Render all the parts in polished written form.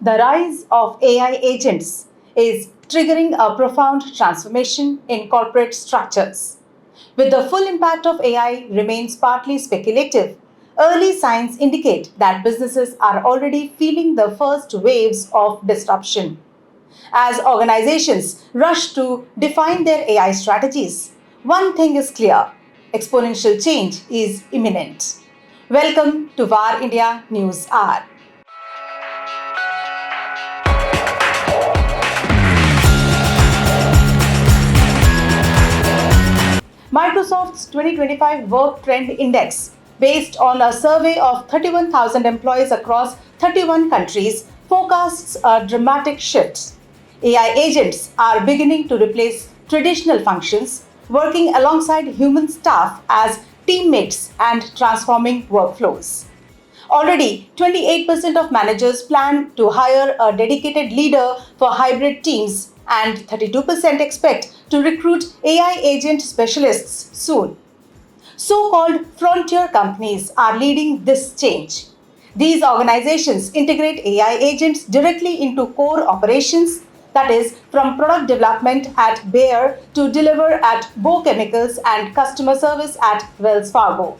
The rise of AI agents is triggering a profound transformation in corporate structures. With the full impact of AI remains partly speculative, early signs indicate that businesses are already feeling the first waves of disruption. As organizations rush to define their AI strategies, one thing is clear: exponential change is imminent. Welcome to VAR India News Hour. Microsoft's 2025 Work Trend Index, based on a survey of 31,000 employees across 31 countries, forecasts a dramatic shift. AI agents are beginning to replace traditional functions, working alongside human staff as teammates and transforming workflows. Already, 28% of managers plan to hire a dedicated leader for hybrid teams, and 32% expect to recruit AI agent specialists soon. So called frontier companies are leading this change. These organizations integrate AI agents directly into core operations, that is, from product development at Bayer to deliver at Bow Chemicals and customer service at Wells Fargo.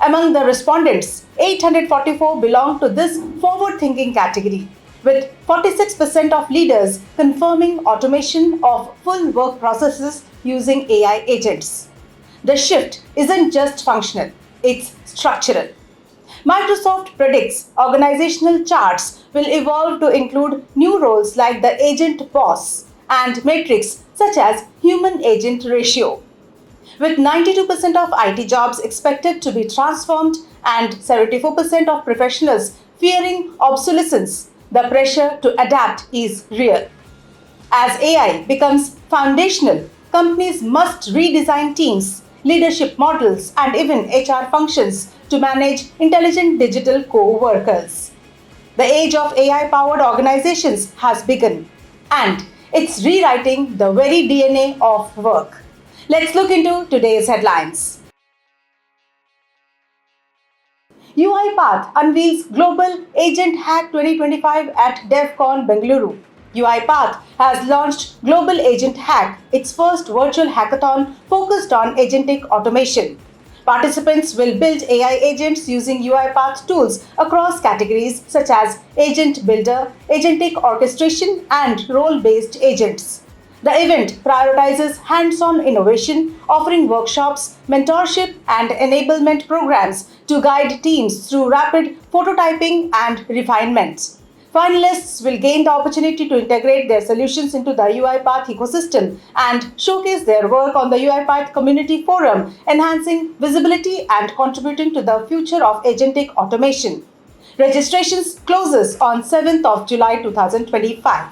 Among the respondents, 844 belong to this forward thinking category, with 46% of leaders confirming automation of full work processes using AI agents. The shift isn't just functional, it's structural. Microsoft predicts organizational charts will evolve to include new roles like the agent boss and metrics such as human agent ratio. With 92% of IT jobs expected to be transformed and 74% of professionals fearing obsolescence, the pressure to adapt is real. As AI becomes foundational, companies must redesign teams, leadership models, and even HR functions to manage intelligent digital co workers. The age of AI powered organizations has begun, and it's rewriting the very DNA of work. Let's look into today's headlines. UiPath unveils Global Agent Hack 2025 at DevCon Bengaluru. UiPath has launched Global Agent Hack, its first virtual hackathon focused on agentic automation. Participants will build AI agents using UiPath tools across categories such as Agent Builder, Agentic Orchestration, and Role-Based Agents. The event prioritizes hands-on innovation, offering workshops, mentorship, and enablement programs to guide teams through rapid prototyping and refinement. Finalists will gain the opportunity to integrate their solutions into the UiPath ecosystem and showcase their work on the UiPath Community Forum, enhancing visibility and contributing to the future of agentic automation. Registrations closes on 7th of July 2025.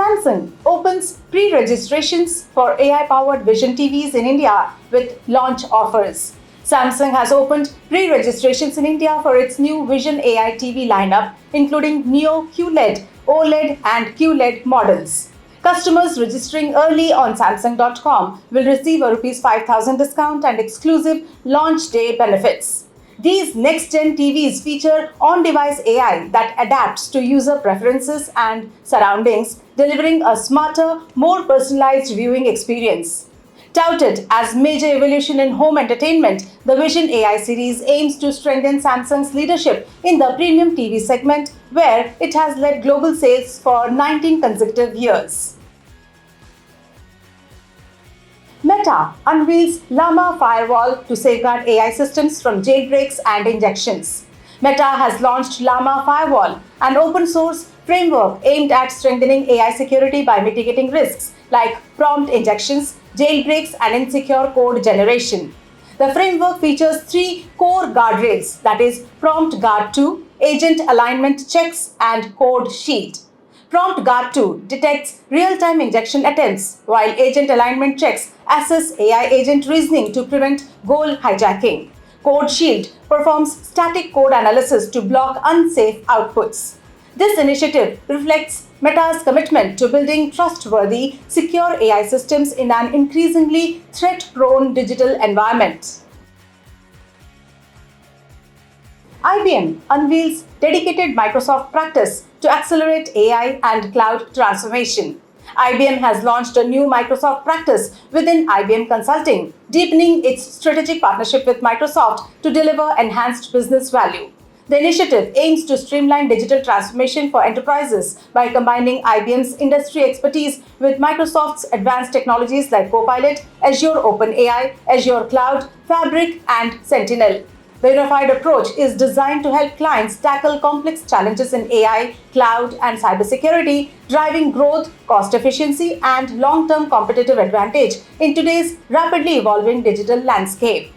Samsung opens pre-registrations for AI-powered Vision TVs in India with launch offers. Samsung has opened pre-registrations in India for its new Vision AI TV lineup, including Neo QLED, OLED, and QLED models. Customers registering early on Samsung.com will receive a Rs 5,000 discount and exclusive launch day benefits. These next-gen TVs feature on-device AI that adapts to user preferences and surroundings, delivering a smarter, more personalized viewing experience. Touted as major evolution in home entertainment, the Vision AI series aims to strengthen Samsung's leadership in the premium TV segment, where it has led global sales for 19 consecutive years. Meta unveils Llama Firewall to safeguard AI systems from jailbreaks and injections. Meta has launched Llama Firewall, an open-source framework aimed at strengthening AI security by mitigating risks like prompt injections, jailbreaks, and insecure code generation. The framework features three core guardrails, that is, Prompt Guard 2, Agent Alignment Checks, and Code Shield. Prompt Guard 2 detects real-time injection attempts, while Agent Alignment Checks assess AI agent reasoning to prevent goal hijacking. Code Shield performs static code analysis to block unsafe outputs. This initiative reflects Meta's commitment to building trustworthy, secure AI systems in an increasingly threat-prone digital environment. IBM unveils dedicated Microsoft practice to accelerate AI and cloud transformation. IBM has launched a new Microsoft practice within IBM Consulting, deepening its strategic partnership with Microsoft to deliver enhanced business value. The initiative aims to streamline digital transformation for enterprises by combining IBM's industry expertise with Microsoft's advanced technologies like Copilot, Azure OpenAI, Azure Cloud, Fabric, and Sentinel. The unified approach is designed to help clients tackle complex challenges in AI, cloud, and cybersecurity, driving growth, cost efficiency, and long-term competitive advantage in today's rapidly evolving digital landscape.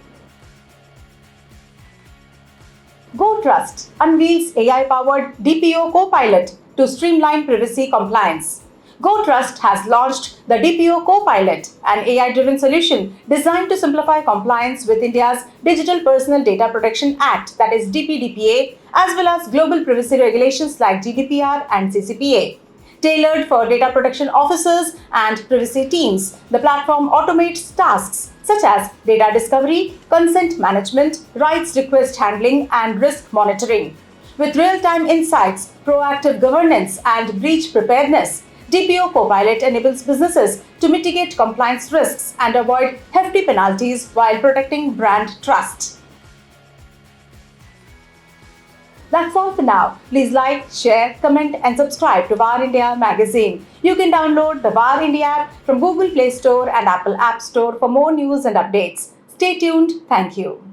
GoTrust unveils AI-powered DPO Copilot to streamline privacy compliance. GoTrust has launched the DPO Copilot, an AI-driven solution designed to simplify compliance with India's Digital Personal Data Protection Act, that is DPDPA, as well as global privacy regulations like GDPR and CCPA. Tailored for data protection officers and privacy teams, the platform automates tasks such as data discovery, consent management, rights request handling, and risk monitoring. With real-time insights, proactive governance, and breach preparedness, DPO Copilot enables businesses to mitigate compliance risks and avoid hefty penalties while protecting brand trust. That's all for now. Please like, share, comment, and subscribe to VAR India magazine. You can download the VAR India app from Google Play Store and Apple App Store for more news and updates. Stay tuned. Thank you.